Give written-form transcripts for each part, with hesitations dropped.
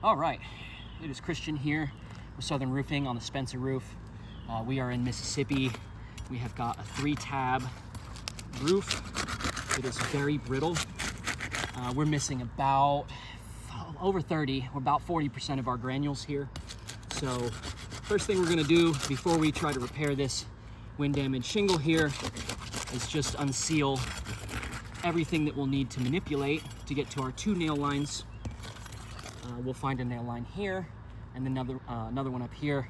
All right, it is Christian here with Southern Roofing on the Spencer roof. We are in Mississippi. We have got a 3-tab roof. It is very brittle. We're missing about over 30, or about 40% of our granules here. So first thing we're gonna do before we try to repair this wind damaged shingle here is just unseal everything that we'll need to manipulate to get to our 2 nail lines. We'll find a nail line here and another one up here.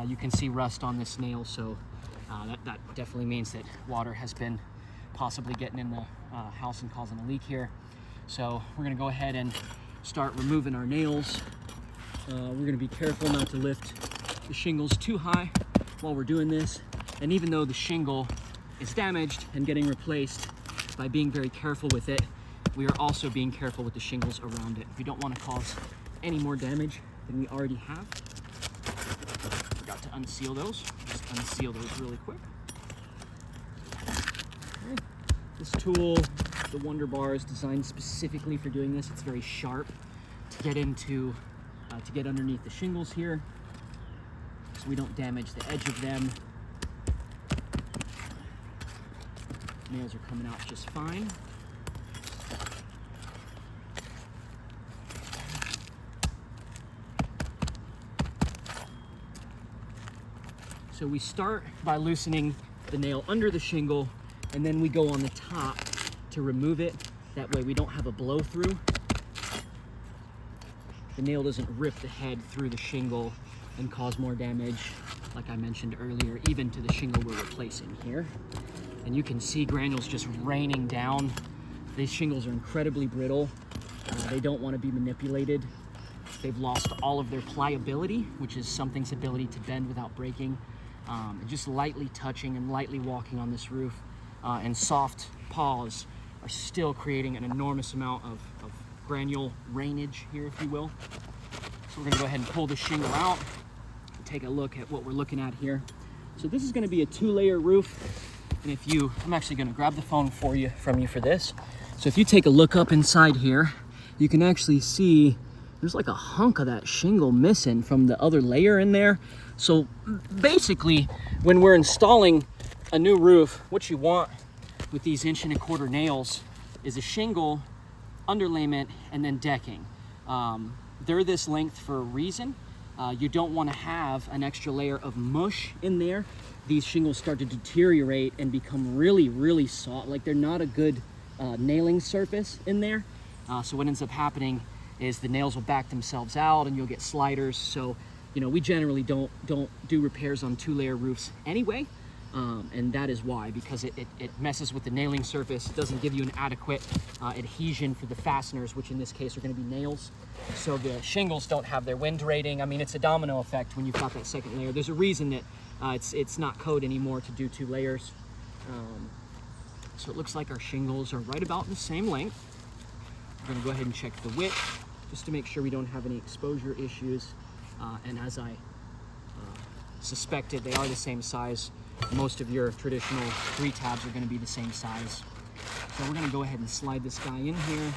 You can see rust on this nail, so that definitely means that water has been possibly getting in the house and causing a leak here. So we're gonna go ahead and start removing our nails. We're gonna be careful not to lift the shingles too high while we're doing this. And even though the shingle is damaged and getting replaced, by being very careful with it, we are also being careful with the shingles around it. We don't want to cause any more damage than we already have. Forgot to unseal those. Just unseal those really quick. Okay. This tool, the Wonder Bar, is designed specifically for doing this. It's very sharp to get into, to get underneath the shingles here, so we don't damage the edge of them. Nails are coming out just fine. So we start by loosening the nail under the shingle, and then we go on the top to remove it. That way we don't have a blow through. The nail doesn't rip the head through the shingle and cause more damage, like I mentioned earlier, even to the shingle we're replacing here. And you can see granules just raining down. These shingles are incredibly brittle. They don't want to be manipulated. They've lost all of their pliability, which is something's ability to bend without breaking. Just lightly touching and lightly walking on this roof and soft paws are still creating an enormous amount of granule rainage here, if you will. So we're gonna go ahead and pull the shingle out and take a look at what we're looking at here. So this is gonna be a 2-layer roof. And I'm actually gonna grab the phone from you for this. So if you take a look up inside here, you can actually see there's like a hunk of that shingle missing from the other layer in there. So basically, when we're installing a new roof, what you want with these 1¼ inch nails is a shingle, underlayment, and then decking. They're this length for a reason. You don't want to have an extra layer of mush in there. These shingles start to deteriorate and become really, really soft. Like, they're not a good nailing surface in there. So what ends up happening is the nails will back themselves out and you'll get sliders. So, you know, we generally don't do repairs on 2-layer roofs anyway. And that is why, because it messes with the nailing surface. It doesn't give you an adequate adhesion for the fasteners, which in this case are going to be nails. So the shingles don't have their wind rating. I mean, it's a domino effect when you've got that second layer. There's a reason that it's not code anymore to do 2 layers. So it looks like our shingles are right about the same length. We're going to go ahead and check the width just to make sure we don't have any exposure issues. And as I suspected, they are the same size. Most of your traditional 3-tabs are going to be the same size. So we're going to go ahead and slide this guy in here.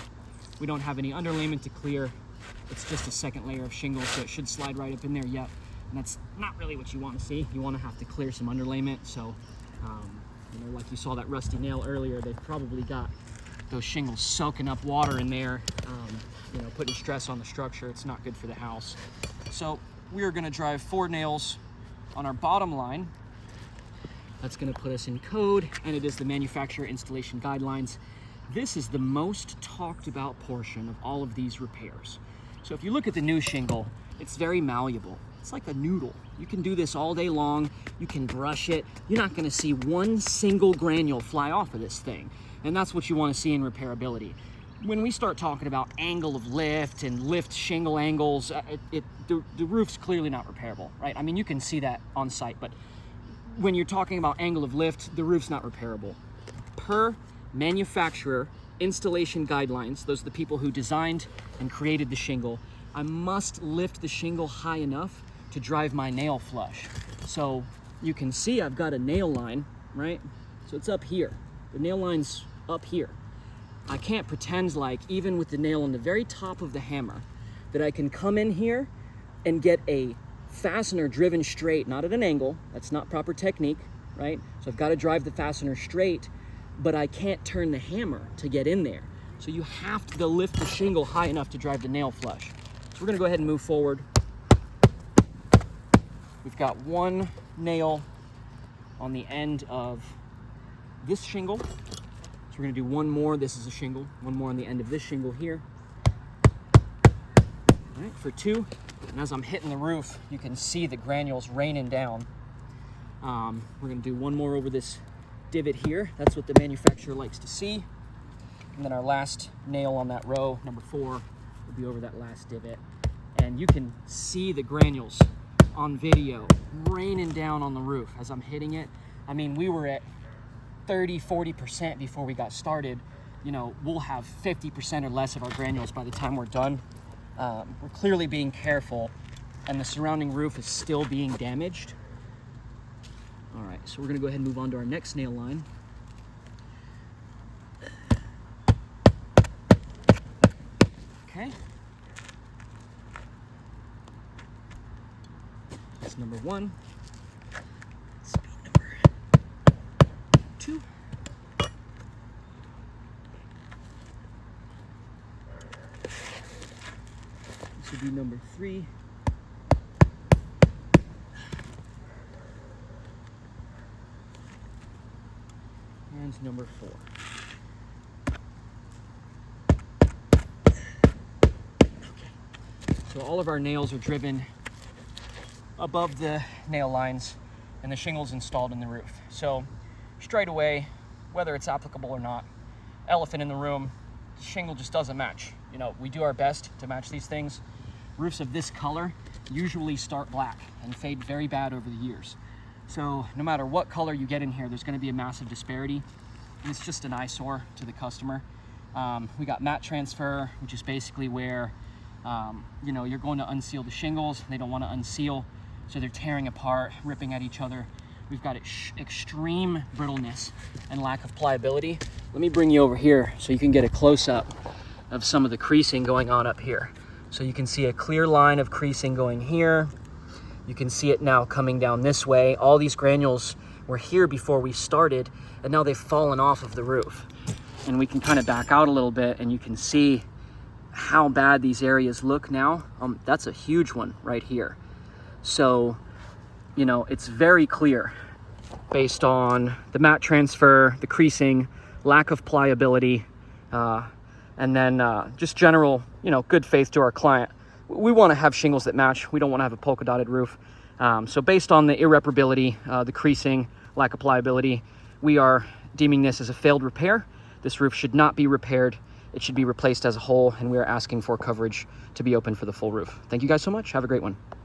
We don't have any underlayment to clear. It's just a second layer of shingle, so it should slide right up in there. Yep. And that's not really what you want to see. You want to have to clear some underlayment. So, you know, like you saw that rusty nail earlier, they've probably got those shingles soaking up water in there, you know, putting stress on the structure. It's not good for the house. So we are going to drive 4 nails on our bottom line. That's going to put us in code, and it is the manufacturer installation guidelines. This is the most talked about portion of all of these repairs. So if you look at the new shingle, it's very malleable. It's like a noodle. You can do this all day long. You can brush it. You're not going to see one single granule fly off of this thing. And that's what you want to see in repairability. When we start talking about angle of lift and lift shingle angles, the roof's clearly not repairable, right? I mean, you can see that on site, but when you're talking about angle of lift, the roof's not repairable. Per manufacturer installation guidelines, those are the people who designed and created the shingle, I must lift the shingle high enough to drive my nail flush. So you can see I've got a nail line, right? So it's up here. The nail line's up here. I can't pretend like, even with the nail on the very top of the hammer, that I can come in here and get a fastener driven straight, not at an angle. That's not proper technique, right? So I've got to drive the fastener straight, but I can't turn the hammer to get in there. So you have to lift the shingle high enough to drive the nail flush. So we're gonna go ahead and move forward. We've got one nail on the end of this shingle. So we're gonna do one more. This is a shingle. One more on the end of this shingle here. All right, for 2. And as I'm hitting the roof, you can see the granules raining down. We're gonna do one more over this divot here. That's what the manufacturer likes to see. And then our last nail on that row, number 4, will be over that last divot. And you can see the granules on video raining down on the roof as I'm hitting it. I mean, we were at 30–40% before we got started. You know, we'll have 50% or less of our granules by the time we're done. We're clearly being careful, and the surrounding roof is still being damaged. All right, so we're gonna go ahead and move on to our next nail line. Okay. That's number 1. This will be number 2. This will be number 3. And number 4. So all of our nails are driven above the nail lines and the shingles installed in the roof. So straight away, whether it's applicable or not, elephant in the room, the shingle just doesn't match. You know, we do our best to match these things. Roofs of this color usually start black and fade very bad over the years. So no matter what color you get in here, there's gonna be a massive disparity, and it's just an eyesore to the customer. We got mat transfer, which is basically where you know, you're going to unseal the shingles. They don't want to unseal, so they're tearing apart, ripping at each other. We've got extreme brittleness and lack of pliability. Let me bring you over here so you can get a close-up of some of the creasing going on up here. So you can see a clear line of creasing going here. You can see it now coming down this way. All these granules were here before we started, and now they've fallen off of the roof. And we can kind of back out a little bit, and you can see how bad these areas look now. That's a huge one right here. So, you know, it's very clear based on the mat transfer, the creasing, lack of pliability, and then just general, you know, good faith to our client. We want to have shingles that match. We don't want to have a polka dotted roof. So based on the irreparability, the creasing, lack of pliability, we are deeming this as a failed repair. This roof should not be repaired. It should be replaced as a whole, and we are asking for coverage to be open for the full roof. Thank you guys so much. Have a great one.